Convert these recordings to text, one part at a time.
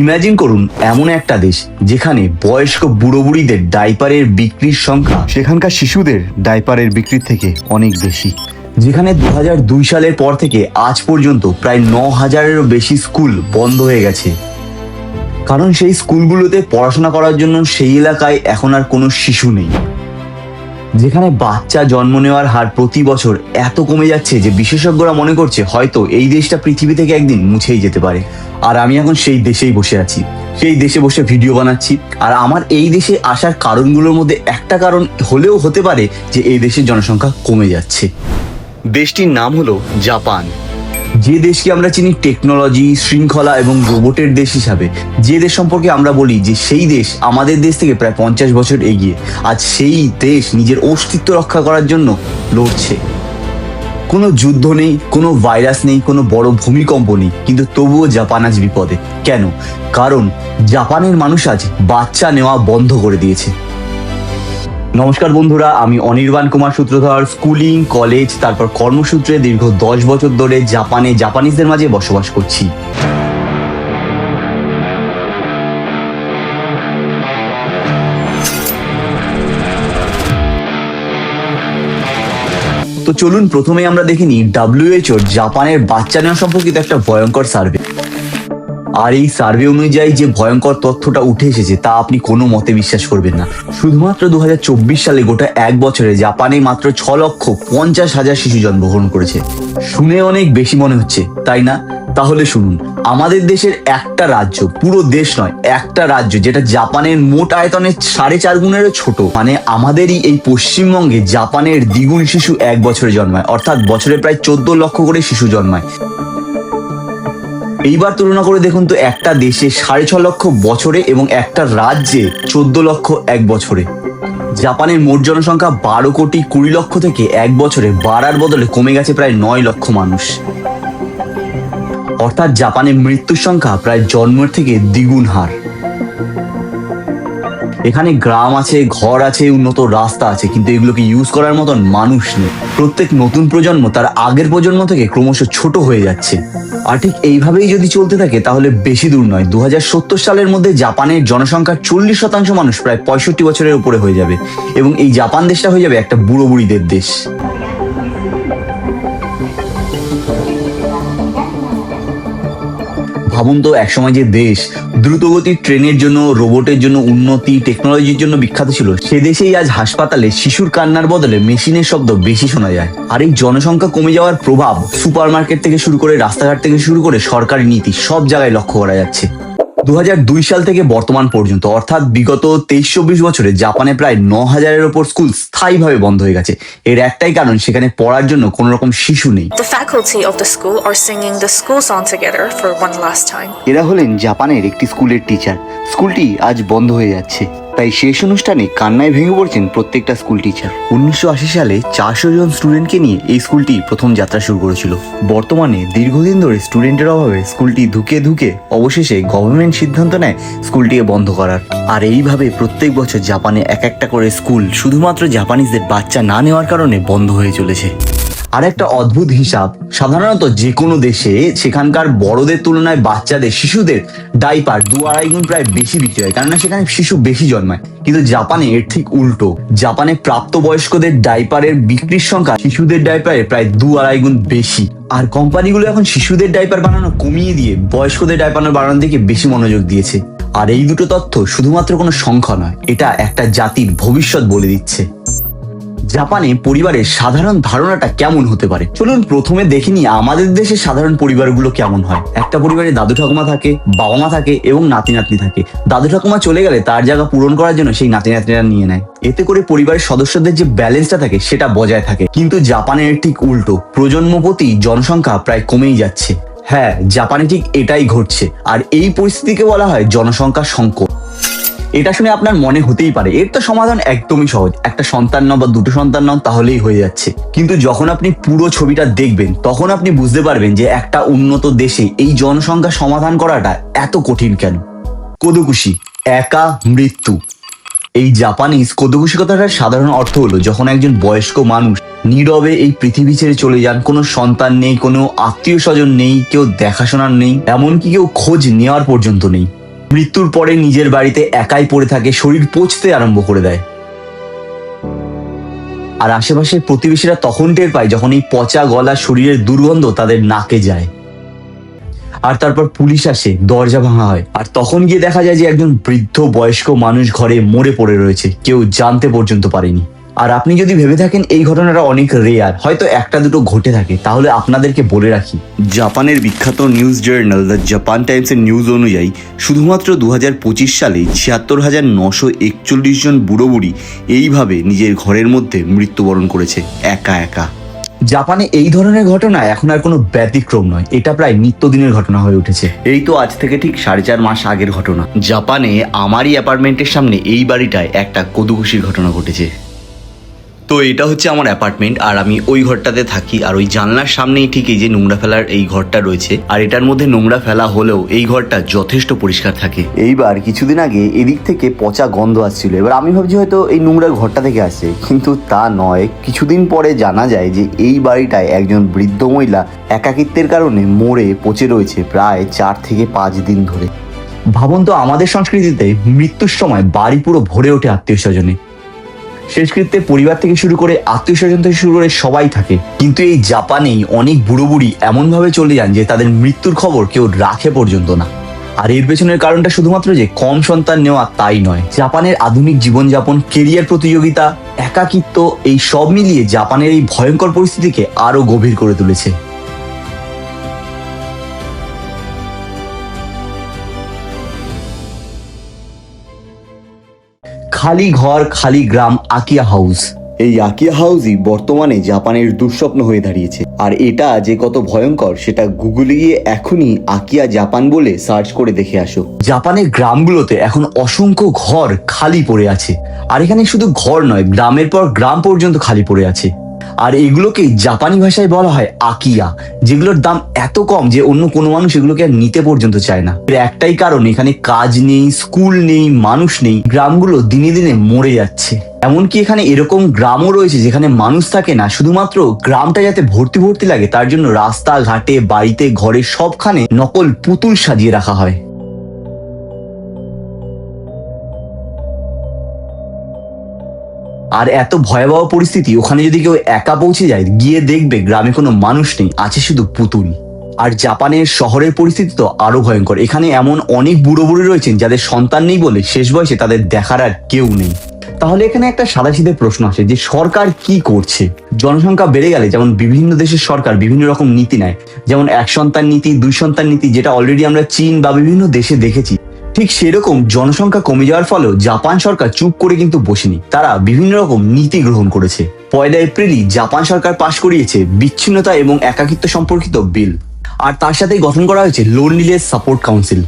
Imagine করুন এমন একটা দেশ যেখানে বয়স্ক বুড়ো বুড়িদের ডাইপারের বিক্রির সংখ্যা সেখানকার শিশুদের ডাইপারের বিক্রির থেকে অনেক বেশি। যেখানে 2002 সালের পর থেকে আজ পর্যন্ত প্রায় 9,000-এরও বেশি স্কুল বন্ধ হয়ে গেছে, কারণ সেই স্কুলগুলোতে পড়াশোনা করার জন্য সেই এলাকায় এখন আর কোনো শিশু নেই। যেখানে বাচ্চা জন্ম নেওয়ার হার প্রতি বছর এত কমে যাচ্ছে যে বিশেষজ্ঞরা মনে করছে হয়তো এই দেশটা পৃথিবী থেকে একদিন মুছেই যেতে পারে। আর আমি এখন সেই দেশেই বসে আছি, সেই দেশে বসে ভিডিও বানাচ্ছি। আর আমার এই দেশে আসার কারণগুলোর মধ্যে একটা কারণ হলেও হতে পারে যে এই দেশের জনসংখ্যা কমে যাচ্ছে। দেশটির নাম হলো জাপান। যে দেশকে আমরা চিনি টেকনোলজি, শৃঙ্খলা এবং রোবটের দেশ হিসাবে, যে দেশ সম্পর্কে আমরা বলি যে সেই দেশ আমাদের দেশ থেকে প্রায় 50 বছর এগিয়ে, আজ সেই দেশ নিজের অস্তিত্ব রক্ষা করার জন্য লড়ছে। কোনো যুদ্ধ নেই, কোনো ভাইরাস নেই, কোনো বড় ভূমিকম্প নেই, কিন্তু তবুও জাপান আজ বিপদে। কেন? কারণ জাপানের মানুষ আজ বাচ্চা নেওয়া বন্ধ করে দিয়েছে। নমস্কার বন্ধুরা, আমি অনির্বাণ কুমার সূত্রধর। স্কুলিং, কলেজ, তারপর কর্মসূত্রে দীর্ঘ 10 বছর ধরে জাপানে জাপানিজদের মাঝে বসবাস করছি। তো চলুন প্রথমে আমরা দেখে নিই WHO জাপানের বাচ্চা নেওয়া সম্পর্কিত একটা ভয়ঙ্কর সার্ভে। আর এই সার্ভে অনুযায়ী যে ভয়ঙ্কর তথ্যটা উঠে এসেছে তা আপনি কোনো মতে বিশ্বাস করবেন না। শুধুমাত্র 2024 সালে গোটা এক বছরে জাপানে মাত্র 6,50,000 শিশু জন্মগ্রহণ করেছে। শুনে অনেক বেশি মনে হচ্ছে, তাই না? তাহলে শুনুন, আমাদের দেশের একটা রাজ্য, পুরো দেশ নয়, একটা রাজ্য যেটা জাপানের মোট আয়তনের 4.5 গুণেরও ছোট, মানে আমাদেরই এই পশ্চিমবঙ্গে জাপানের দ্বিগুণ শিশু এক বছরে জন্মায়, অর্থাৎ বছরে প্রায় 14 লক্ষ করে শিশু জন্মায়। এইবার তুলনা করে দেখুন তো, একটা দেশে 6.5 লক্ষ বছরে এবং একটা রাজ্যে 14 লক্ষ এক বছরে। জাপানের মোট জনসংখ্যা 12,20,00,000 থেকে এক বছরে বাড়ার বদলে কমে গেছে প্রায় 9 লক্ষ মানুষ। অর্থাৎ জাপানে মৃত্যুর সংখ্যা প্রায় জন্মের থেকে দ্বিগুণ হার। এখানে গ্রাম আছে, ঘর আছে, উন্নত রাস্তা আছে, কিন্তু এগুলোকে ইউজ করার মতন মানুষ নেই। প্রত্যেক নতুন প্রজন্ম তার আগের প্রজন্ম থেকে ক্রমশ ছোট হয়ে যাচ্ছে। আর ঠিক এইভাবেই যদি চলতে থাকে তাহলে বেশি দূর নয়, 2070 সালের মধ্যে জাপানের জনসংখ্যার 40% মানুষ প্রায় 65 বছরের উপরে হয়ে যাবে, এবং এই জাপান দেশটা হয়ে যাবে একটা বুড়ো বুড়িদের দেশ। ভাবুন তো, একসময় যে দেশ দ্রুতগতির ট্রেনের জন্য, রোবটের জন্য, উন্নতি, টেকনোলজির জন্য বিখ্যাত ছিল, সে দেশেই আজ হাসপাতালে শিশুর কান্নার বদলে মেশিনের শব্দ বেশি শোনা যায়। আর এই জনসংখ্যা কমে যাওয়ার প্রভাব সুপারমার্কেট থেকে শুরু করে, রাস্তাঘাট থেকে শুরু করে সরকারি নীতি সব জায়গায় লক্ষ্য করা যাচ্ছে। 2002 সাল থেকে বর্তমান পর্যন্ত, অর্থাৎ বিগত 23-24 বছরে জাপানে প্রায় 9,000-এর ওপর স্কুল স্থায়ীভাবে বন্ধ হয়ে গেছে। এর একটাই কারণ, সেখানে পড়ার জন্য কোনো রকম শিশু নেই। The faculty of the school are singing the school song together for one last time. এরা হলেন জাপানের একটি স্কুলের টিচার। স্কুলটি আজ বন্ধ হয়ে যাচ্ছে, তাই শেষ অনুষ্ঠানে কান্নায় ভেঙে পড়ছেন প্রত্যেকটা স্কুল টিচার। 1980 সালে 400 জন স্টুডেন্টকে নিয়ে এই স্কুলটি প্রথম যাত্রা শুরু করেছিল। বর্তমানে দীর্ঘদিন ধরে স্টুডেন্টের অভাবে স্কুলটি ধুকে ধুকে অবশেষে গভর্নমেন্ট সিদ্ধান্ত নেয় স্কুলটিকে বন্ধ করার। আর এইভাবে প্রত্যেক বছর জাপানে এক একটা করে স্কুল শুধুমাত্র জাপানিজদের বাচ্চা না নেওয়ার কারণে বন্ধ হয়ে চলেছে। আর একটা অদ্ভুত হিসাব, সাধারণত যে কোনো দেশে সেখানকার বড়দের তুলনায় বাচ্চাদের, শিশুদের ডাইপার 2-2.5 গুণ প্রায় বেশি বিক্রি হয়, কেননা সেখানে শিশু বেশি জন্মায়। কিন্তু জাপানে এর ঠিক উল্টো। জাপানে প্রাপ্তবয়স্কদের ডাইপারের বিক্রির সংখ্যা শিশুদের ডাইপারের প্রায় 2-2.5 গুণ বেশি। আর কোম্পানিগুলো এখন শিশুদের ডাইপার বানানো কমিয়ে দিয়ে বয়স্কদের ডাইপার বানানোর দিকে বেশি মনোযোগ দিয়েছে। আর এই দুটো তথ্য শুধুমাত্র কোনো সংখ্যা নয়, এটা একটা জাতির ভবিষ্যৎ বলে দিচ্ছে। জাপানে পরিবারের সাধারণ ধারণাটা কেমন হতে পারে চলুন প্রথমে দেখে নিই আমাদের দেশের সাধারণ পরিবারগুলো কেমন হয়। একটা পরিবারে দাদু ঠাকুমা থাকে, বাবা মা থাকে এবং নাতি নাতনি থাকে। দাদু ঠাকুমা চলে গেলে তার জায়গা পূরণ করার জন্য সেই নাতি নাতনিরা নিয়ে নেয়। এতে করে পরিবারের সদস্যদের যে ব্যালেন্সটা থাকে সেটা বজায় থাকে। কিন্তু জাপানের ঠিক উল্টো, প্রজন্ম প্রতি জনসংখ্যা প্রায় কমেই যাচ্ছে। হ্যাঁ, জাপানে ঠিক এটাই ঘটছে। আর এই পরিস্থিতিকে বলা হয় জনসংখ্যা সংকট। এটা শুনে আপনার মনে হতেই পারে এর তো সমাধান একদমই সহজ, একটা সন্তান নাও বা দুটো সন্তান নাও তাহলেই হয়ে যাচ্ছে। কিন্তু যখন আপনি পুরো ছবিটা দেখবেন তখন আপনি বুঝতে পারবেন যে একটা উন্নত দেশে এই জনসংখ্যা সমাধান করাটা এত কঠিন কেন। কোদোকুশি, একা মৃত্যু। এই জাপানিজ কোদোকুশি কথাটার সাধারণ অর্থ হলো যখন একজন বয়স্ক মানুষ নীরবে এই পৃথিবী ছেড়ে চলে যান, কোনো সন্তান নেই, কোনো আত্মীয় স্বজন নেই, কেউ দেখাশোনার নেই, এমনকি কেউ খোঁজ নেওয়ার পর্যন্ত নেই। মৃত্যুর পরে নিজের বাড়িতে একাই পড়ে থাকে, শরীর পচতে আরম্ভ করে দেয়। আর আশেপাশের প্রতিবেশীরা তখন টের পায় যখন এই পচা গলা শরীরের দুর্গন্ধ তাদের নাকে যায়। আর তারপর পুলিশ আসে, দরজা ভাঙা হয়, আর তখন গিয়ে দেখা যায় যে একজন বৃদ্ধ বয়স্ক মানুষ ঘরে মরে পড়ে রয়েছে, কেউ জানতে পর্যন্ত পারেনি। আর আপনি যদি ভেবে থাকেন এই ঘটনাটা অনেক রেয়ার, হয়তো একটা দুটো ঘটে থাকে, তাহলে আপনাদেরকে বলে রাখি, জাপানের বিখ্যাত নিউজ জার্নাল দ্য জাপান টাইমসের নিউজ অনুযায়ী শুধুমাত্র 2025 সালে 76,941 জন বুড়ো বুড়ি এইভাবে নিজের ঘরের মধ্যে মৃত্যুবরণ করেছে একা একা। জাপানে এই ধরনের ঘটনা এখন আর কোনো ব্যতিক্রম নয়, এটা প্রায় নিত্যদিনের ঘটনা হয়ে উঠেছে। এই তো আজ থেকে ঠিক 4.5 মাস আগের ঘটনা, জাপানে আমারই অ্যাপার্টমেন্টের সামনে এই বাড়িটায় একটা কদুঘুষির ঘটনা ঘটেছে। তো এটা হচ্ছে আমার অ্যাপার্টমেন্ট, আর আমি ওই ঘরটাতে থাকি, আর ওই জানলার সামনেই ঠিক এই যে নোংরা ফেলার এই ঘরটা রয়েছে, আর এটার মধ্যে নোংরা ফেলা হলেও এই ঘরটা যথেষ্ট পরিষ্কার থাকে। এইবার কিছুদিন আগে এদিক থেকে পচা গন্ধ আসছিল, এবার আমি ভাবছি হয়তো এই নোংরা ঘরটা থেকে আসে, কিন্তু তা নয়। কিছুদিন পরে জানা যায় যে এই বাড়িটায় একজন বৃদ্ধ মহিলা একাকিত্বের কারণে মরে পচে রয়েছে প্রায় 4 থেকে 5 দিন ধরে। ভাবুন তো, আমাদের সংস্কৃতিতে মৃত্যুর সময় বাড়ি পুরো ভরে ওঠে আত্মীয় স্বজনে। শেষকৃত্যে পরিবার থেকে শুরু করে আত্মীয় স্বজন থেকে শুরু করে সবাই থাকে, কিন্তু এই জাপানেই অনেক বুড়ো বুড়ি এমন ভাবে চলে যান যে তাদের মৃত্যুর খবর কেউ রাখে পর্যন্ত না। আর এর পেছনের কারণটা শুধুমাত্র যে কম সন্তান নেওয়া তাই নয়, জাপানের আধুনিক জীবনযাপন, কেরিয়ার প্রতিযোগিতা, একাকিত্ব, এই সব মিলিয়ে জাপানের এই ভয়ঙ্কর পরিস্থিতিকে আরো গভীর করে তুলেছে। খালি ঘর, খালি গ্রাম, আকিয়া হাউস। এই আকিয়া হাউসই বর্তমানে জাপানের দুঃস্বপ্ন হয়ে দাঁড়িয়েছে। আর এটা যে কত ভয়ঙ্কর সেটা গুগলে গিয়ে এখনই আকিয়া জাপান বলে সার্চ করে দেখে আসো। জাপানের গ্রামগুলোতে এখন অসংখ্য ঘর খালি পড়ে আছে, আর এখানে শুধু ঘর নয়, গ্রামের পর গ্রাম পর্যন্ত খালি পড়ে আছে। আর এগুলোকেই জাপানি ভাষায় বলা হয় আকিয়া, যেগুলোর দাম এত কম যে অন্য কোনো মানুষ এগুলোকে আর নিতে পর্যন্ত চায় না। এর একটাই কারণ, এখানে কাজ নেই, স্কুল নেই, মানুষ নেই, গ্রামগুলো দিনে দিনে মরে যাচ্ছে। এমনকি এখানে এরকম গ্রামও রয়েছে যেখানে মানুষ থাকে না, শুধুমাত্র গ্রামটা যাতে ভর্তি ভর্তি লাগে তার জন্য রাস্তা ঘাটে, বাড়িতে, ঘরে সবখানে নকল পুতুল সাজিয়ে রাখা হয়। আর এত ভয়াবহ পরিস্থিতি, ওখানে যদি কেউ একা পৌঁছে যায়, গিয়ে দেখবে গ্রামে কোনো মানুষ নেই, আছে শুধু পুতুল। আর জাপানের শহরের পরিস্থিতি তো আরো ভয়ঙ্কর। এখানে এমন অনেক বুড়ো বুড়ি রয়েছেন যাদের সন্তান নেই বলে শেষ বয়সে তাদের দেখার আর কেউ নেই। তাহলে এখানে একটা সাদাসিধে প্রশ্ন আসে যে সরকার কি করছে? জনসংখ্যা বেড়ে গেলে যেমন বিভিন্ন দেশের সরকার বিভিন্ন রকম নীতি নেয়, যেমন 1 সন্তান নীতি, 2 সন্তান নীতি, যেটা অলরেডি আমরা চীন বা বিভিন্ন দেশে দেখেছি, ঠিক সেরকম জনসংখ্যা কমে যাওয়ার ফলেও জাপান সরকার চুপ করে কিন্তু বসেনি, তারা বিভিন্ন রকম নীতি গ্রহণ করেছে। 1 এপ্রিলই জাপান সরকার পাশ করিয়েছে বিচ্ছিন্নতা এবং একাকিত্ব সম্পর্কিত বিল, আর তার সাথেই গঠন করা হয়েছে লোনলিনেস সাপোর্ট কাউন্সিল,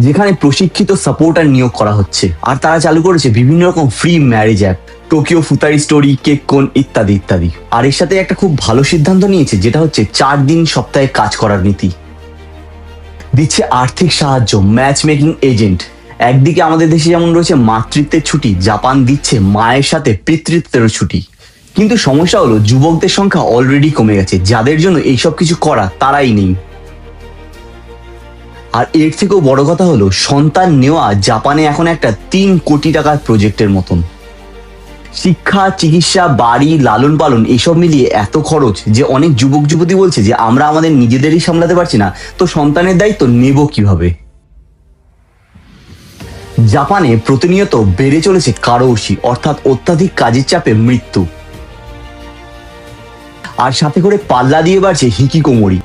যেখানে প্রশিক্ষিত সাপোর্টার নিয়োগ করা হচ্ছে। আর তারা চালু করেছে বিভিন্ন রকম free marriage app, Tokyo Futari story, Kekkon ইত্যাদি ইত্যাদি। আর এর সাথে একটা খুব ভালো সিদ্ধান্ত নিয়েছে, যেটা হচ্ছে 4 দিন সপ্তাহে কাজ করার নীতি। দিচ্ছে আর্থিক সাহায্য, ম্যাচ মেকিং এজেন্ট। একদিকে আমাদের দেশে যেমন রয়েছে মাতৃত্বের ছুটি, জাপান দিচ্ছে মায়ের সাথে পিতৃত্বেরও ছুটি। কিন্তু সমস্যা হলো যুবকদের সংখ্যা অলরেডি কমে গেছে, যাদের জন্য এইসব কিছু করা তারাই নেই। আর এর থেকেও বড় কথা হলো সন্তান নেওয়া জাপানে এখন একটা 3 কোটি টাকার প্রজেক্টের মতন। শিক্ষা, চিকিৎসা, বাড়ি, লালন পালন এসব মিলিয়ে এত খরচ যে অনেক যুবক যুবতী বলছে যে আমরা আমাদের নিজেদেরই সামলাতে পারছি না, তো সন্তানের দায়িত্ব নেব কিভাবে? জাপানে প্রতিনিয়ত বেড়ে চলেছে কারৌশি, অর্থাৎ অত্যাধিক কাজের চাপে মৃত্যু। আর সাথে করে পাল্লা দিয়ে বাড়ছে হিকিকোমরি।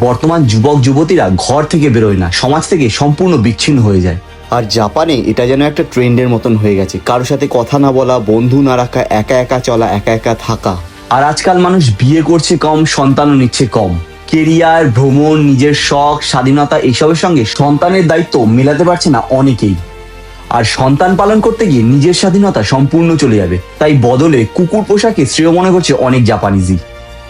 বর্তমান যুবক যুবতীরা ঘর থেকে বেরোয় না, সমাজ থেকে সম্পূর্ণ বিচ্ছিন্ন হয়ে যায়। আর জাপানে এটা যেন একটা ট্রেন্ডের মতন হয়ে গেছে, কারোর সাথে কথা না বলা, বন্ধু না রাখা, একা একা চলা, একা একা থাকা। আর আজকাল মানুষ বিয়ে করছে কম, সন্তানও নিচ্ছে কম। কেরিয়ার, ভ্রমণ, নিজের শখ, স্বাধীনতা এসবের সঙ্গে সন্তানের দায়িত্ব মেলাতে পারছে না অনেকেই। আর সন্তান পালন করতে গিয়ে নিজের স্বাধীনতা সম্পূর্ণ চলে যাবে, তাই বদলে কুকুর পোষাকে শ্রেয় মনে করছে অনেক জাপানিজই।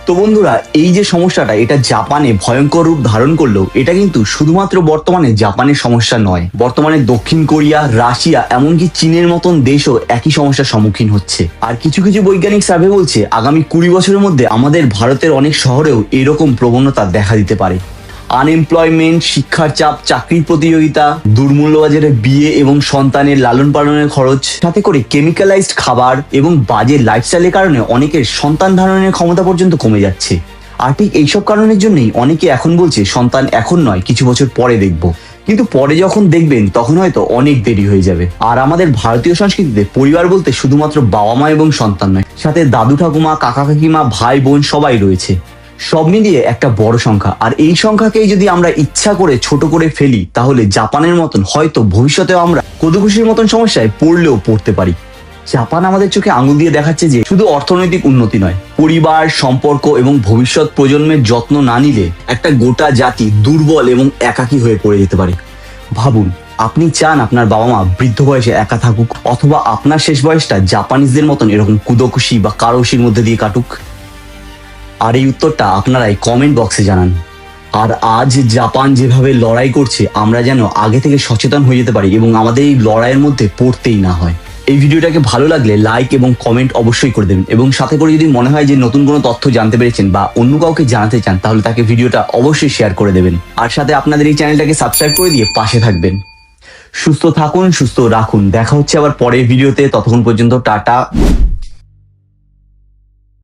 তো বন্ধুরা, এই যে সমস্যাটা এটা জাপানে ভয়ঙ্কর রূপ ধারণ করলেও এটা কিন্তু শুধুমাত্র বর্তমানে জাপানের সমস্যা নয়। বর্তমানে দক্ষিণ কোরিয়া, রাশিয়া, এমনকি চীনের মতন দেশও একই সমস্যার সম্মুখীন হচ্ছে। আর কিছু কিছু বৈজ্ঞানিক সার্ভে বলছে আগামী 20 বছরের মধ্যে আমাদের ভারতের অনেক শহরেও এরকম প্রবণতা দেখা দিতে পারে। আনএমপ্লয়মেন্ট, শিক্ষার চাপ, চাকরির প্রতিযোগিতা, দুর্মূল্য বাজারে বিয়ে এবং সন্তানের লালন পালনের খরচ, সাথে করে কেমিক্যালাইজড খাবার এবং বাজে লাইফস্টাইলের কারণে অনেকের সন্তান ধারণের ক্ষমতা পর্যন্ত কমে যাচ্ছে। আর ঠিক এইসব কারণের জন্যই অনেকে এখন বলছে সন্তান এখন নয়, কিছু বছর পরে দেখবো। কিন্তু পরে যখন দেখবেন তখন হয়তো অনেক দেরি হয়ে যাবে। আর আমাদের ভারতীয় সংস্কৃতিতে পরিবার বলতে শুধুমাত্র বাবা মা এবং সন্তান নয়, সাথে দাদু ঠাকুমা, কাকা কাকিমা, ভাই বোন সবাই রয়েছে। সব মিলিয়ে একটা বড় সংখ্যা। আর এই সংখ্যাকেই যদি আমরা ইচ্ছা করে ছোট করে ফেলি, তাহলে জাপানের মতন হয়তো ভবিষ্যতেও আমরা কোদোকুশির মতন সমস্যায় পড়লেও পড়তে পারি। জাপান আমাদের চোখে আঙুল দিয়ে দেখাচ্ছে যে শুধু অর্থনৈতিক উন্নতি নয়, পরিবার, সম্পর্ক এবং ভবিষ্যৎ প্রজন্মের যত্ন না নিলে একটা গোটা জাতি দুর্বল এবং একাকী হয়ে পড়ে যেতে পারে। ভাবুন, আপনি চান আপনার বাবা মা বৃদ্ধ বয়সে একা থাকুক, অথবা আপনার শেষ বয়সটা জাপানিজদের মতন এরকম কুদোকুশি বা কারোশির মধ্যে দিয়ে কাটুক? আর এই উত্তরটা আপনারাই কমেন্ট বক্সে জানান। আর আজ জাপান যেভাবে লড়াই করছে, আমরা যেন আগে থেকে সচেতন হয়ে যেতে পারি এবং আমাদের এই লড়াইয়ের মধ্যে পড়তেই না হয়। এই ভিডিওটাকে ভালো লাগলে লাইক এবং কমেন্ট অবশ্যই করে দেবেন, এবং সাথে করে যদি মনে হয় যে নতুন কোনো তথ্য জানতে পেরেছেন বা অন্য কাউকে জানাতে চান, তাহলে তাকে ভিডিওটা অবশ্যই শেয়ার করে দেবেন। আর সাথে আপনাদের এই চ্যানেলটাকে সাবস্ক্রাইব করে দিয়ে পাশে থাকবেন। সুস্থ থাকুন, সুস্থ রাখুন। দেখা হচ্ছে আবার পরের ভিডিওতে। ততক্ষণ পর্যন্ত টাটা।